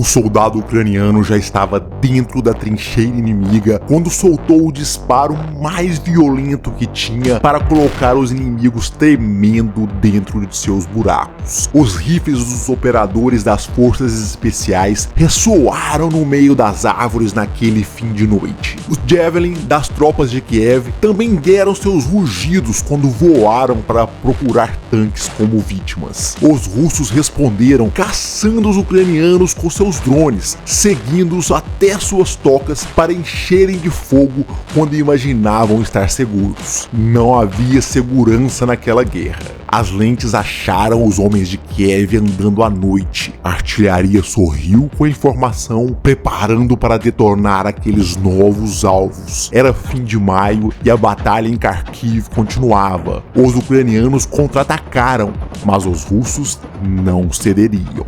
O soldado ucraniano já estava dentro da trincheira inimiga quando soltou o disparo mais violento que tinha para colocar os inimigos tremendo dentro de seus buracos. Os rifles dos operadores das forças especiais ressoaram no meio das árvores naquele fim de noite. Os Javelin das tropas de Kiev também deram seus rugidos quando voaram para procurar tanques como vítimas. Os russos responderam caçando os ucranianos com seus drones, seguindo-os até suas tocas para encherem de fogo quando imaginavam estar seguros. Não havia segurança naquela guerra. As lentes acharam os homens de Kiev andando à noite. A artilharia sorriu com a informação, preparando para detonar aqueles novos alvos. Era fim de maio e a batalha em Kharkiv continuava. Os ucranianos contra-atacaram, mas os russos não cederiam.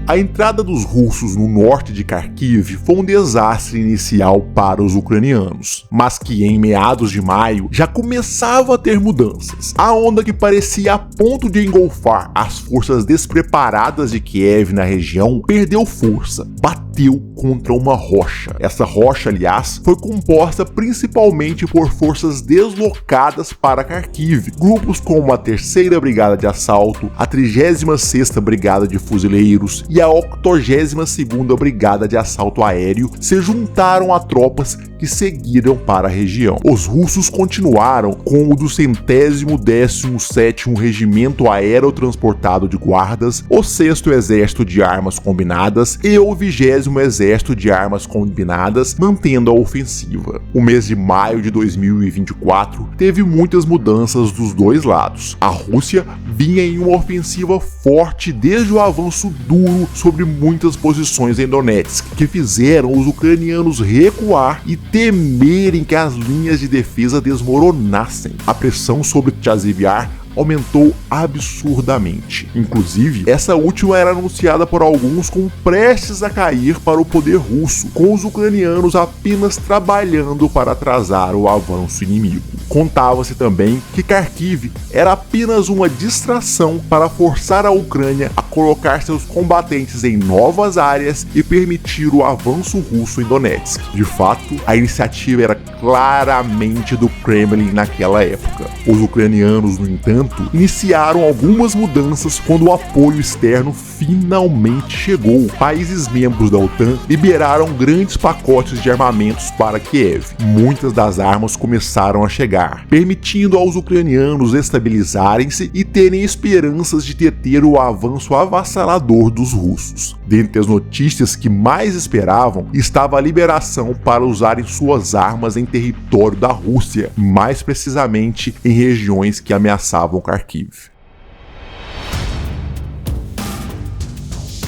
A entrada dos russos no norte de Kharkiv foi um desastre inicial para os ucranianos, mas que em meados de maio já começava a ter mudanças. A onda que parecia a ponto de engolfar as forças despreparadas de Kiev na região perdeu força, bateu contra uma rocha. Essa rocha, aliás, foi composta principalmente por forças deslocadas para Kharkiv. Grupos como a 3ª Brigada de Assalto, a 36ª Brigada de Fuzileiros e a 82ª Brigada de Assalto Aéreo se juntaram a tropas que seguiram para a região. Os russos continuaram com o do 117º Regimento Aerotransportado de Guardas, o 6º Exército de Armas Combinadas e o 20º Exército de Armas Combinadas, mantendo a ofensiva. O mês de maio de 2024 teve muitas mudanças dos dois lados. A Rússia vinha em uma ofensiva forte desde o avanço duro sobre muitas posições em Donetsk, que fizeram os ucranianos recuar e temerem que as linhas de defesa desmoronassem. A pressão sobre Chasiv-Yar aumentou absurdamente. Inclusive, essa última era anunciada por alguns como prestes a cair para o poder russo, com os ucranianos apenas trabalhando para atrasar o avanço inimigo. Contava-se também que Kharkiv era apenas uma distração para forçar a Ucrânia a colocar seus combatentes em novas áreas e permitir o avanço russo em Donetsk. De fato, a iniciativa era claramente do Kremlin naquela época. Os ucranianos, no entanto, iniciaram algumas mudanças quando o apoio externo finalmente chegou. Países membros da OTAN liberaram grandes pacotes de armamentos para Kiev. Muitas das armas começaram a chegar, permitindo aos ucranianos estabilizarem-se e terem esperanças de deter o avanço avassalador dos russos. Dentre as notícias que mais esperavam estava a liberação para usarem suas armas em território da Rússia, mais precisamente em regiões que ameaçavam Kharkiv.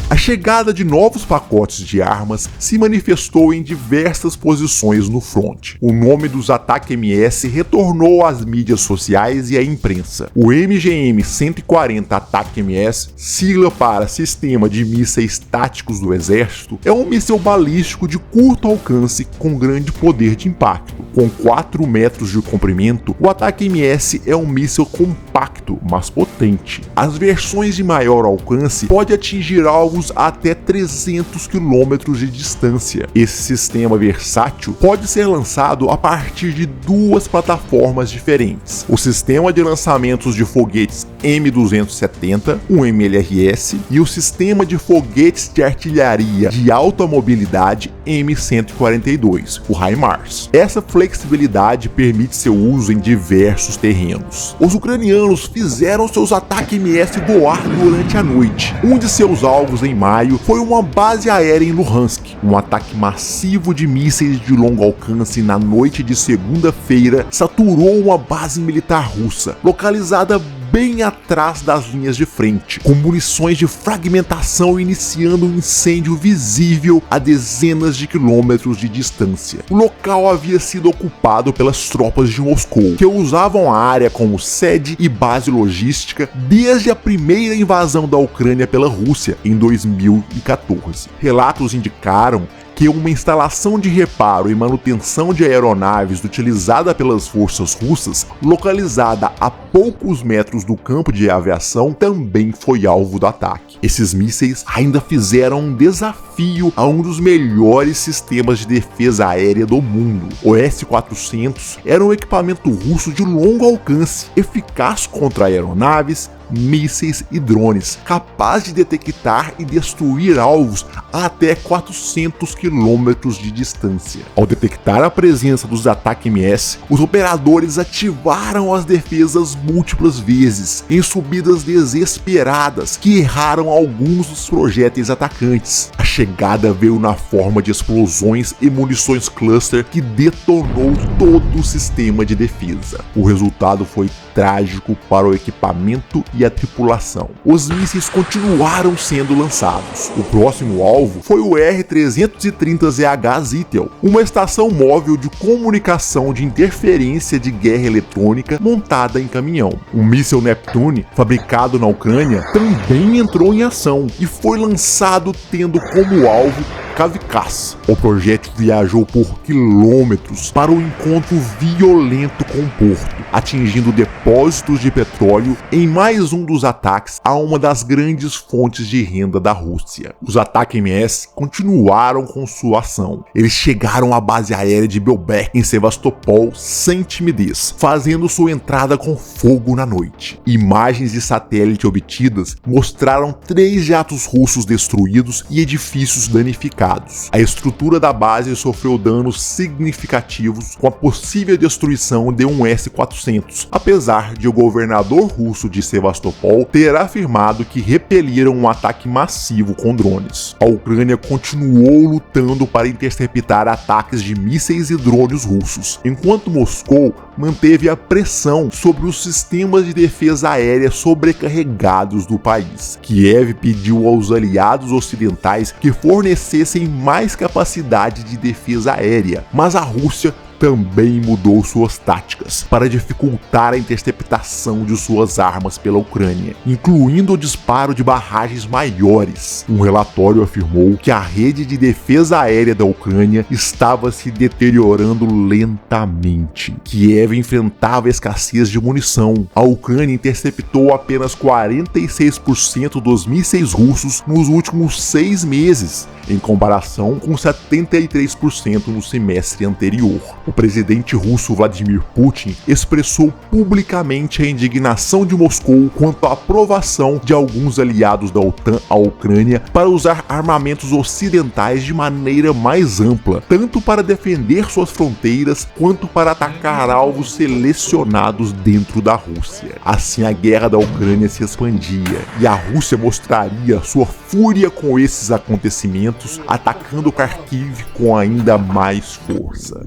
A chegada de novos pacotes de armas se manifestou em diversas posições no fronte. O nome dos Attack-MS retornou às mídias sociais e à imprensa. O MGM-140 Attack-MS, sigla para Sistema de Mísseis Táticos do Exército, é um míssil balístico de curto alcance com grande poder de impacto. Com 4 metros de comprimento, o Attack-MS é um míssil compacto, mas potente. As versões de maior alcance podem atingir alvos até 300 km de distância. Esse sistema versátil pode ser lançado a partir de 2 plataformas diferentes: o sistema de lançamentos de foguetes M270, o MLRS, e o sistema de foguetes de artilharia de alta mobilidade M142, o HIMARS. Essa flexibilidade permite seu uso em diversos terrenos. Os ucranianos fizeram seus Attack-MS voar durante a noite. Um de seus alvos em maio foi uma base aérea em Luhansk. Um ataque massivo de mísseis de longo alcance na noite de segunda-feira saturou uma base militar russa, localizada bem atrás das linhas de frente, com munições de fragmentação iniciando um incêndio visível a dezenas de quilômetros de distância. O local havia sido ocupado pelas tropas de Moscou, que usavam a área como sede e base logística desde a primeira invasão da Ucrânia pela Rússia em 2014. Relatos indicaram que uma instalação de reparo e manutenção de aeronaves utilizada pelas forças russas, localizada a poucos metros do campo de aviação, também foi alvo do ataque. Esses mísseis ainda fizeram um desafio a um dos melhores sistemas de defesa aérea do mundo. O S-400 era um equipamento russo de longo alcance, eficaz contra aeronaves, mísseis e drones, capaz de detectar e destruir alvos a até 400 quilômetros de distância. Ao detectar a presença dos ATACMS, os operadores ativaram as defesas múltiplas vezes, em subidas desesperadas que erraram alguns dos projéteis atacantes. A chegada veio na forma de explosões e munições cluster que detonou todo o sistema de defesa. O resultado foi trágico para o equipamento e a tripulação. Os mísseis continuaram sendo lançados. O próximo alvo foi o R-330ZH Zytel, uma estação móvel de comunicação de interferência de guerra eletrônica montada em caminhão. Um míssil Neptune, fabricado na Ucrânia, também entrou em ação e foi lançado tendo como alvo Kavkaz. O projétil viajou por quilômetros para o encontro violento com o porto, atingindo depósitos de petróleo em mais um dos ataques a uma das grandes fontes de renda da Rússia. Os ATACMS continuaram com sua ação. Eles chegaram à base aérea de Belbek, em Sevastopol, sem timidez, fazendo sua entrada com fogo na noite. Imagens de satélite obtidas mostraram 3 jatos russos destruídos e edifícios danificados. A estrutura da base sofreu danos significativos com a possível destruição de um S-400, apesar de o governador russo de Sevastopol ter afirmado que repeliram um ataque massivo com drones. A Ucrânia continuou lutando para interceptar ataques de mísseis e drones russos, enquanto Moscou manteve a pressão sobre os sistemas de defesa aérea sobrecarregados do país. Kiev pediu aos aliados ocidentais que fornecessem mais capacidade de defesa aérea, mas a Rússia também mudou suas táticas para dificultar a interceptação de suas armas pela Ucrânia, incluindo o disparo de barragens maiores. Um relatório afirmou que a rede de defesa aérea da Ucrânia estava se deteriorando lentamente. Kiev enfrentava escassez de munição. A Ucrânia interceptou apenas 46% dos mísseis russos nos últimos 6 meses, em comparação com 73% no semestre anterior. O presidente russo Vladimir Putin expressou publicamente a indignação de Moscou quanto à aprovação de alguns aliados da OTAN à Ucrânia para usar armamentos ocidentais de maneira mais ampla, tanto para defender suas fronteiras quanto para atacar alvos selecionados dentro da Rússia. Assim, a guerra da Ucrânia se expandia e a Rússia mostraria sua fúria com esses acontecimentos, atacando Kharkiv com ainda mais força.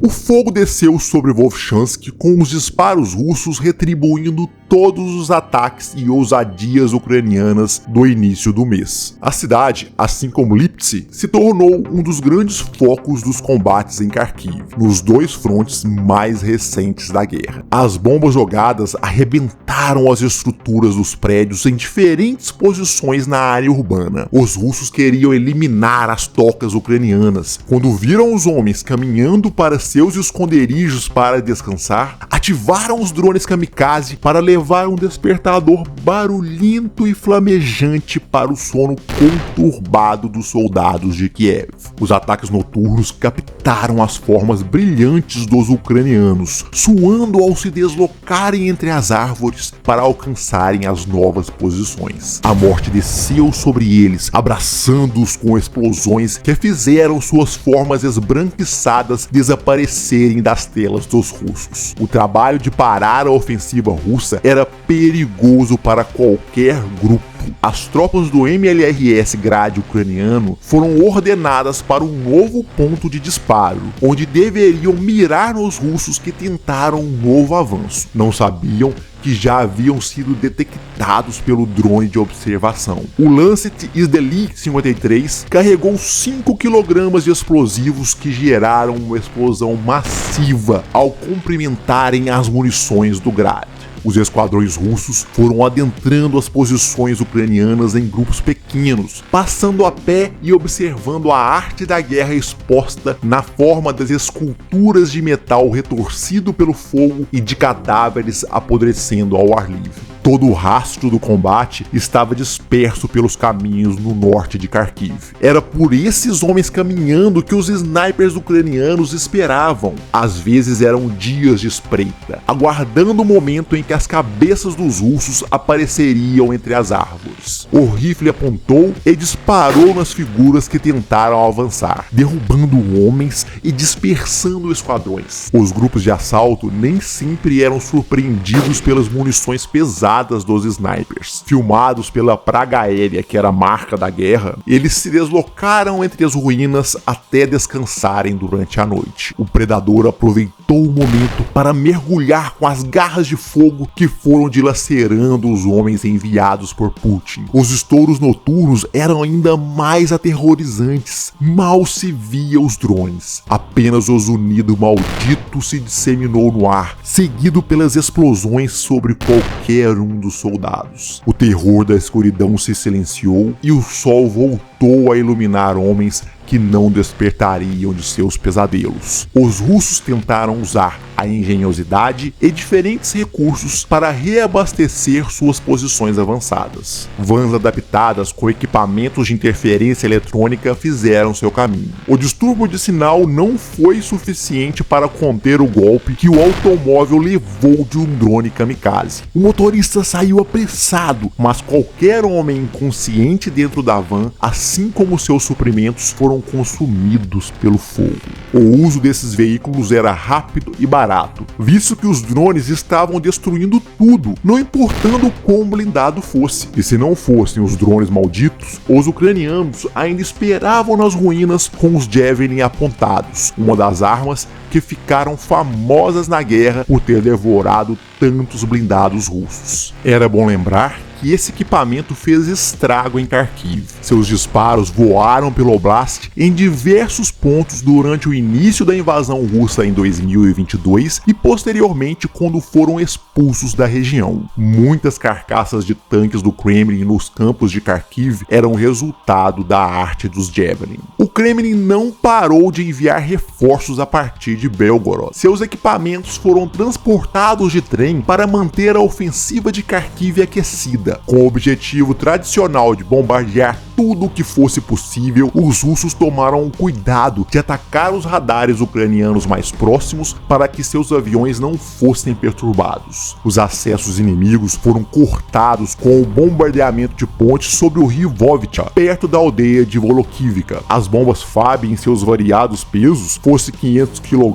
O fogo desceu sobre Volchansk, com os disparos russos retribuindo todos os ataques e ousadias ucranianas do início do mês. A cidade, assim como Liptsi, se tornou um dos grandes focos dos combates em Kharkiv, nos 2 frontes mais recentes da guerra. As bombas jogadas arrebentaram as estruturas dos prédios em diferentes posições na área urbana. Os russos queriam eliminar as tocas ucranianas. Quando viram os homens caminhando para seus esconderijos para descansar, ativaram os drones kamikaze para levar um despertador barulhento e flamejante para o sono conturbado dos soldados de Kiev. Os ataques noturnos captaram as formas brilhantes dos ucranianos, suando ao se deslocarem entre as árvores para alcançarem as novas posições. A morte desceu sobre eles, abraçando-os com explosões que fizeram suas formas esbranquiçadas desaparecerem das telas dos russos. O trabalho de parar a ofensiva russa era perigoso para qualquer grupo. as tropas do MLRS Grade ucraniano foram ordenadas para um novo ponto de disparo, onde deveriam mirar nos russos que tentaram um novo avanço. Não sabiam que já haviam sido detectados pelo drone de observação. O Lancet Isdeli 53 carregou 5 kg de explosivos que geraram uma explosão massiva ao cumprimentarem as munições do Grad. Os esquadrões russos foram adentrando as posições ucranianas em grupos pequenos, passando a pé e observando a arte da guerra exposta na forma das esculturas de metal retorcido pelo fogo e de cadáveres apodrecendo ao ar livre. Todo o rastro do combate estava disperso pelos caminhos no norte de Kharkiv. Era por esses homens caminhando que os snipers ucranianos esperavam. Às vezes eram dias de espreita, aguardando o momento em que as cabeças dos russos apareceriam entre as árvores. O rifle apontou e disparou nas figuras que tentaram avançar, derrubando homens e dispersando esquadrões. Os grupos de assalto nem sempre eram surpreendidos pelas munições pesadas dos snipers. Filmados pela praga aérea, que era a marca da guerra, eles se deslocaram entre as ruínas até descansarem durante a noite. O predador aproveitou o momento para mergulhar com as garras de fogo que foram dilacerando os homens enviados por Putin. Os estouros noturnos eram ainda mais aterrorizantes. Mal se via os drones. Apenas o zunido maldito se disseminou no ar, seguido pelas explosões sobre qualquer um dos soldados. O terror da escuridão se silenciou e o sol voltou a iluminar homens que não despertariam de seus pesadelos. Os russos tentaram usar a engenhosidade e diferentes recursos para reabastecer suas posições avançadas. Vans adaptadas com equipamentos de interferência eletrônica fizeram seu caminho. O distúrbio de sinal não foi suficiente para conter o golpe que o automóvel levou de um drone kamikaze. O motorista saiu apressado, mas qualquer homem inconsciente dentro da van, assim como seus suprimentos, foram consumidos pelo fogo. O uso desses veículos era rápido e barato, visto que os drones estavam destruindo tudo, não importando o quão blindado fosse. E se não fossem os drones malditos, os ucranianos ainda esperavam nas ruínas com os Javelin apontados, uma das armas que ficaram famosas na guerra por ter devorado tantos blindados russos. Era bom lembrar que esse equipamento fez estrago em Kharkiv. Seus disparos voaram pelo Oblast em diversos pontos durante o início da invasão russa em 2022 e posteriormente quando foram expulsos da região. Muitas carcaças de tanques do Kremlin nos campos de Kharkiv eram resultado da arte dos Javelin. O Kremlin não parou de enviar reforços a partir de Belgorod. Seus equipamentos foram transportados de trem para manter a ofensiva de Kharkiv aquecida. Com o objetivo tradicional de bombardear tudo o que fosse possível, os russos tomaram o cuidado de atacar os radares ucranianos mais próximos para que seus aviões não fossem perturbados. Os acessos inimigos foram cortados com o bombardeamento de pontes sobre o rio Vovcha, perto da aldeia de Volokivka. As bombas FAB em seus variados pesos, fosse 500 kg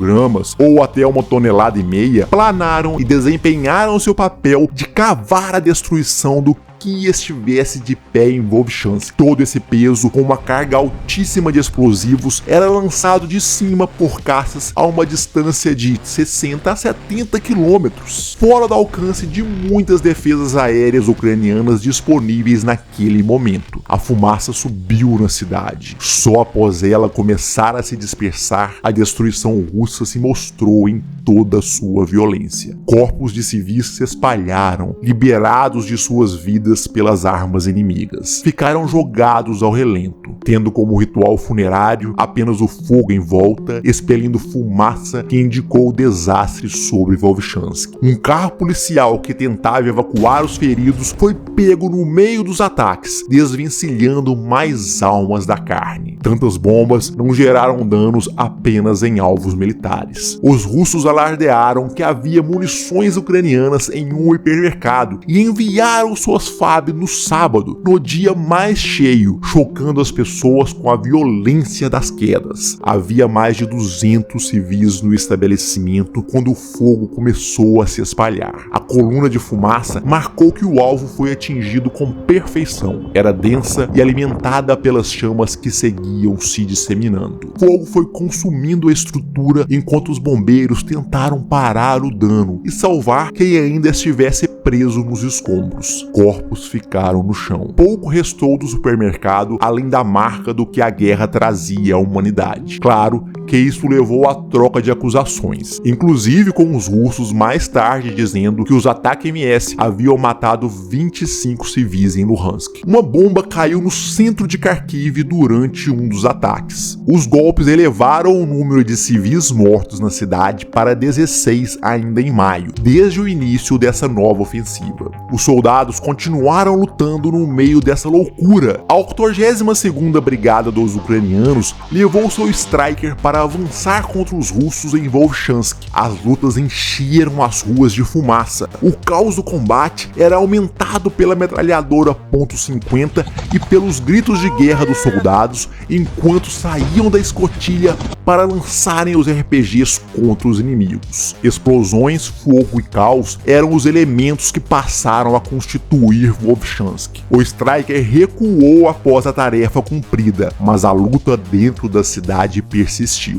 ou até 1,5 toneladas, planaram e desempenharam seu papel de cavar a destruição do que estivesse de pé em Volchansk. Todo esse peso, com uma carga altíssima de explosivos, era lançado de cima por caças a uma distância de 60 a 70 quilômetros, fora do alcance de muitas defesas aéreas ucranianas disponíveis naquele momento. A fumaça subiu na cidade. Só após ela começar a se dispersar, a destruição russa se mostrou em toda a sua violência. Corpos de civis se espalharam, liberados de suas vidas pelas armas inimigas. Ficaram jogados ao relento, tendo como ritual funerário apenas o fogo em volta, expelindo fumaça que indicou o desastre sobre Volchansk. Um carro policial que tentava evacuar os feridos foi pego no meio dos ataques, desvencilhando mais almas da carne. Tantas bombas não geraram danos apenas em alvos militares. Os russos alardearam que havia munições ucranianas em um hipermercado e enviaram suas FAB no sábado, no dia mais cheio, chocando as pessoas pessoas com a violência das quedas. Havia mais de 200 civis no estabelecimento quando o fogo começou a se espalhar. A coluna de fumaça marcou que o alvo foi atingido com perfeição. Era densa e alimentada pelas chamas que seguiam se disseminando. O fogo foi consumindo a estrutura enquanto os bombeiros tentaram parar o dano e salvar quem ainda estivesse preso nos escombros. Corpos ficaram no chão. Pouco restou do supermercado além da marca do que a guerra trazia à humanidade. Claro que isso levou à troca de acusações, inclusive com os russos mais tarde dizendo que os ataques MS haviam matado 25 civis em Luhansk. Uma bomba caiu no centro de Kharkiv durante um dos ataques. Os golpes elevaram o número de civis mortos na cidade para 16 ainda em maio, desde o início dessa nova ofensiva. Os soldados continuaram lutando no meio dessa loucura. A 82ª Brigada dos Ucranianos levou seu Striker para avançar contra os russos em Volchansk. As lutas encheram as ruas de fumaça. O caos do combate era aumentado pela metralhadora .50 e pelos gritos de guerra dos soldados enquanto saíam da escotilha para lançarem os RPGs contra os inimigos. Explosões, fogo e caos eram os elementos que passaram a constituir Volchansk. O Striker recuou após a tarefa cumprida, mas a luta dentro da cidade persistiu.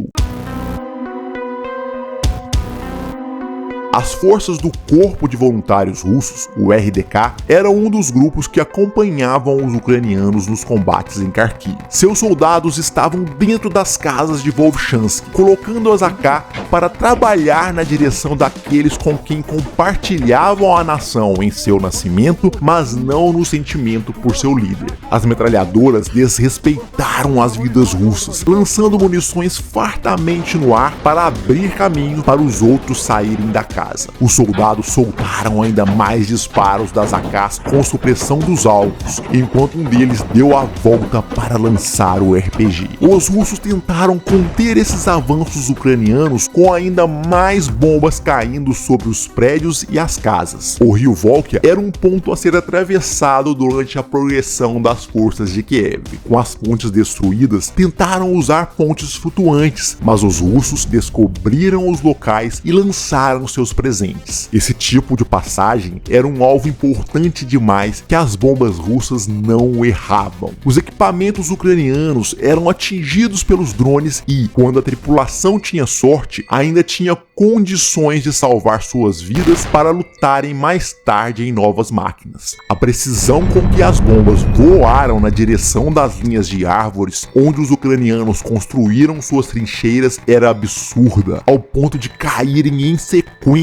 As forças do Corpo de Voluntários Russos, o RDK, eram um dos grupos que acompanhavam os ucranianos nos combates em Kharkiv. Seus soldados estavam dentro das casas de Volchansk, colocando as AK para trabalhar na direção daqueles com quem compartilhavam a nação em seu nascimento, mas não no sentimento por seu líder. As metralhadoras desrespeitaram as vidas russas, lançando munições fartamente no ar para abrir caminho para os outros saírem da casa. Os soldados soltaram ainda mais disparos das AKs com supressão dos alvos, enquanto um deles deu a volta para lançar o RPG. Os russos tentaram conter esses avanços ucranianos com ainda mais bombas caindo sobre os prédios e as casas. O rio Volkhia era um ponto a ser atravessado durante a progressão das forças de Kiev. Com as pontes destruídas, tentaram usar pontes flutuantes, mas os russos descobriram os locais e lançaram seus presentes. Esse tipo de passagem era um alvo importante demais que as bombas russas não erravam. Os equipamentos ucranianos eram atingidos pelos drones e, quando a tripulação tinha sorte, ainda tinha condições de salvar suas vidas para lutarem mais tarde em novas máquinas. A precisão com que as bombas voaram na direção das linhas de árvores onde os ucranianos construíram suas trincheiras era absurda, ao ponto de caírem em sequência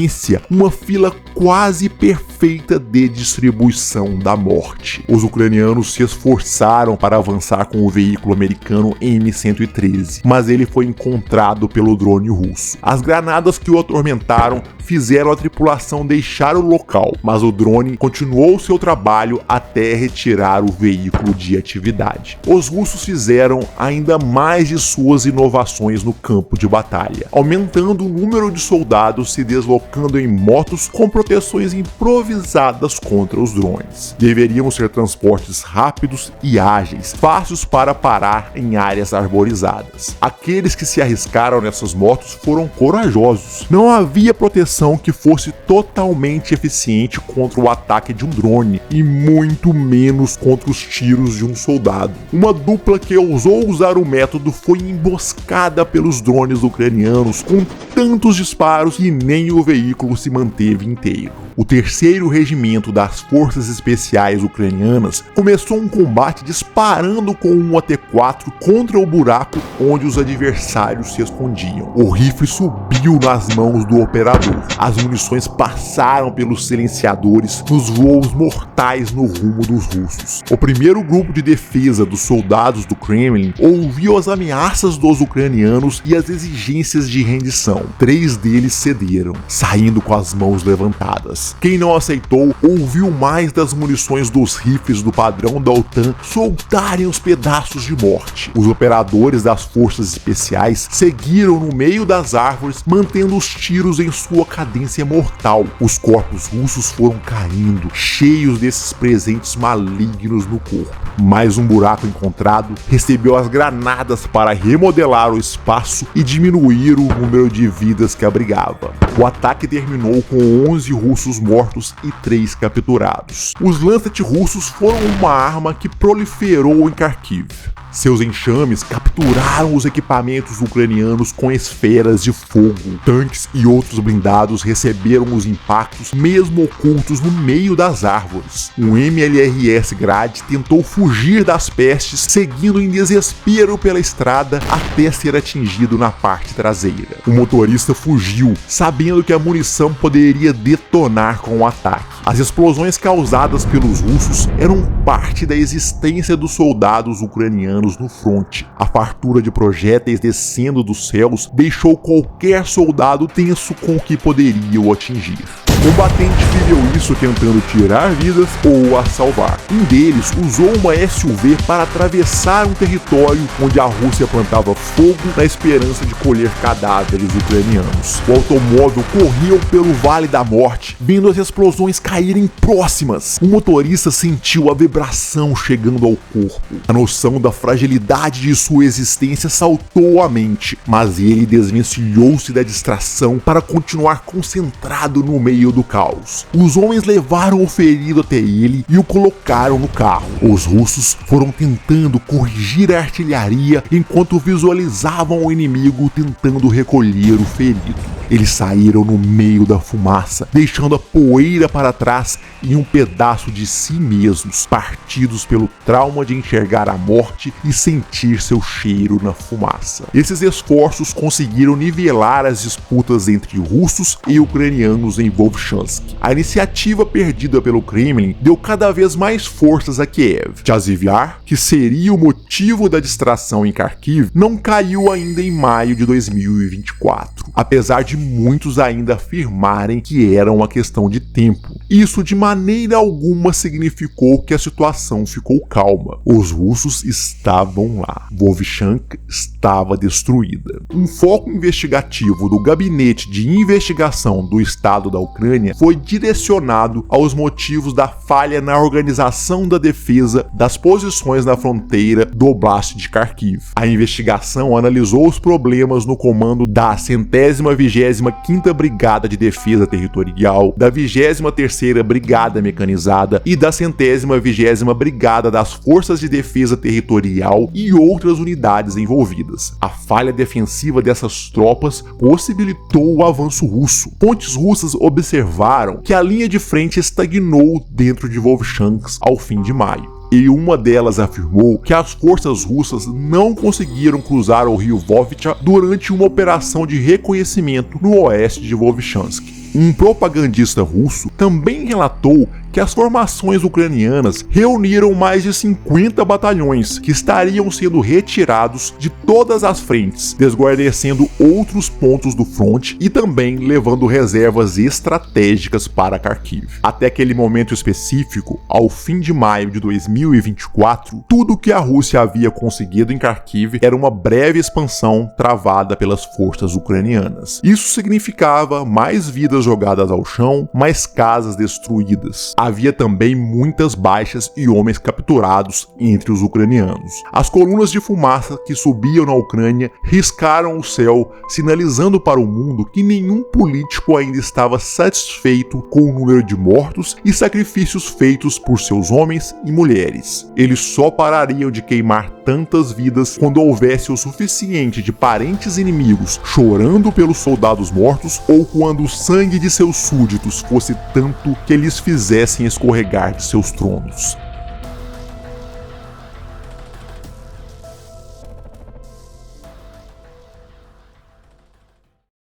uma fila quase perfeita de distribuição da morte. Os ucranianos se esforçaram para avançar com o veículo americano M113, mas ele foi encontrado pelo drone russo. As granadas que o atormentaram fizeram a tripulação deixar o local, mas o drone continuou seu trabalho até retirar o veículo de atividade. Os russos fizeram ainda mais de suas inovações no campo de batalha, aumentando o número de soldados se deslocando em motos com proteções improvisadas contra os drones. Deveriam ser transportes rápidos e ágeis, fáceis para parar em áreas arborizadas. Aqueles que se arriscaram nessas motos foram corajosos. Não havia proteção que fosse totalmente eficiente contra o ataque de um drone e muito menos contra os tiros de um soldado. Uma dupla que ousou usar o método foi emboscada pelos drones ucranianos com tantos disparos que nem o veículo se manteve inteiro. O 3º Regimento das Forças Especiais Ucranianas começou um combate disparando com um AT-4 contra o buraco onde os adversários se escondiam. O rifle subiu nas mãos do operador. As munições passaram pelos silenciadores nos voos mortais no rumo dos russos. O primeiro grupo de defesa dos soldados do Kremlin ouviu as ameaças dos ucranianos e as exigências de rendição. 3 deles cederam, saindo com as mãos levantadas. munições. Quem não aceitou ouviu mais das munições dos rifles do padrão da OTAN soltarem os pedaços de morte. Os operadores das forças especiais seguiram no meio das árvores, mantendo os tiros em sua cadência mortal. Os corpos russos foram caindo, cheios desses presentes malignos no corpo. Mais um buraco encontrado recebeu as granadas para remodelar o espaço e diminuir o número de vidas que abrigava. O ataque terminou com 11 russos mortos e 3 capturados. Os Lancet russos foram uma arma que proliferou em Kharkiv. Seus enxames capturaram os equipamentos ucranianos com esferas de fogo. Tanques e outros blindados receberam os impactos mesmo ocultos no meio das árvores. O MLRS Grad tentou fugir das pestes, seguindo em desespero pela estrada até ser atingido na parte traseira. O motorista fugiu, sabendo que a munição poderia detonar com o ataque. As explosões causadas pelos russos eram parte da existência dos soldados ucranianos no fronte. A fartura de projéteis descendo dos céus deixou qualquer soldado tenso com o que poderia o atingir. O combatente viveu isso tentando tirar vidas ou a salvar. Um deles usou uma SUV para atravessar um território onde a Rússia plantava fogo na esperança de colher cadáveres ucranianos. O automóvel correu pelo Vale da Morte, vendo as explosões caírem próximas. O motorista sentiu a vibração chegando ao corpo. A noção da fragilidade de sua existência saltou à mente, mas ele desvencilhou-se da distração para continuar concentrado no meio do caos. Os homens levaram o ferido até ele e o colocaram no carro. Os russos foram tentando corrigir a artilharia enquanto visualizavam o inimigo tentando recolher o ferido. Eles saíram no meio da fumaça, deixando a poeira para trás e um pedaço de si mesmos, partidos pelo trauma de enxergar a morte e sentir seu cheiro na fumaça. Esses esforços conseguiram nivelar as disputas entre russos e ucranianos em Volchansk. A iniciativa perdida pelo Kremlin deu cada vez mais forças a Kiev. Tchazivyar, que seria o motivo da distração em Kharkiv, não caiu ainda em maio de 2024, apesar de muitos ainda afirmarem que era uma questão de tempo. Isso de maneira alguma significou que a situação ficou calma. Os russos estavam lá. Volchansk estava destruída. Um foco investigativo do Gabinete de Investigação do Estado da Ucrânia foi direcionado aos motivos da falha na organização da defesa das posições na fronteira do Oblast de Kharkiv. A investigação analisou os problemas no comando da 125ª Brigada de Defesa Territorial, da 23ª Brigada Mecanizada e da 120ª Brigada das Forças de Defesa Territorial e outras unidades envolvidas. A falha defensiva dessas tropas possibilitou o avanço russo. Fontes russas observaram que a linha de frente estagnou dentro de Volchansk ao fim de maio. E uma delas afirmou que as forças russas não conseguiram cruzar o rio Volkhov durante uma operação de reconhecimento no oeste de Volchansk. Um propagandista russo também relatou que as formações ucranianas reuniram mais de 50 batalhões que estariam sendo retirados de todas as frentes, desguarnecendo outros pontos do fronte e também levando reservas estratégicas para Kharkiv. Até aquele momento específico, ao fim de maio de 2024, tudo que a Rússia havia conseguido em Kharkiv era uma breve expansão travada pelas forças ucranianas. Isso significava mais vidas jogadas ao chão, mais casas destruídas. Havia também muitas baixas e homens capturados entre os ucranianos. As colunas de fumaça que subiam na Ucrânia riscaram o céu, sinalizando para o mundo que nenhum político ainda estava satisfeito com o número de mortos e sacrifícios feitos por seus homens e mulheres. Eles só parariam de queimar tantas vidas quando houvesse o suficiente de parentes inimigos chorando pelos soldados mortos ou quando o sangue de seus súditos fosse tanto que eles fizessem escorregar de seus tronos.